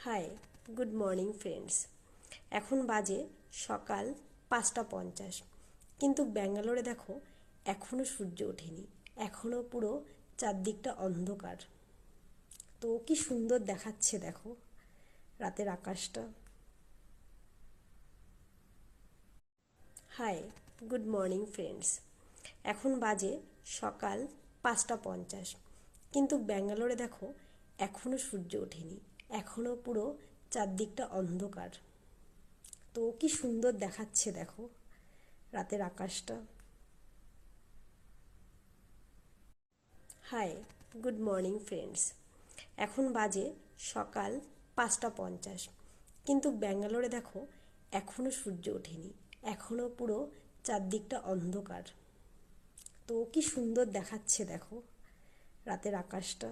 High, good morning friends. এখন বাজে সকাল 5:50, কিন্তু ব্যাঙ্গালোরে দেখো এখনও সূর্য ওঠেনি, এখনও পুরো চারদিকটা অন্ধকার। তো কি সুন্দর দেখাচ্ছে দেখো রাতের আকাশটা। Hi, good morning friends. এখন বাজে সকাল 5:50, কিন্তু ব্যাঙ্গালোরে দেখো এখনও সূর্য ওঠেনি, এখনও পুরো চারদিকটা অন্ধকার। তো কি সুন্দর দেখাচ্ছে দেখো রাতের আকাশটা। Hi, good morning friends. এখন বাজে সকাল 5:50, কিন্তু ব্যাঙ্গালোরে দেখো এখনও সূর্য ওঠেনি, এখনও পুরো চারদিকটা অন্ধকার। তো কি সুন্দর দেখাচ্ছে দেখো রাতের আকাশটা।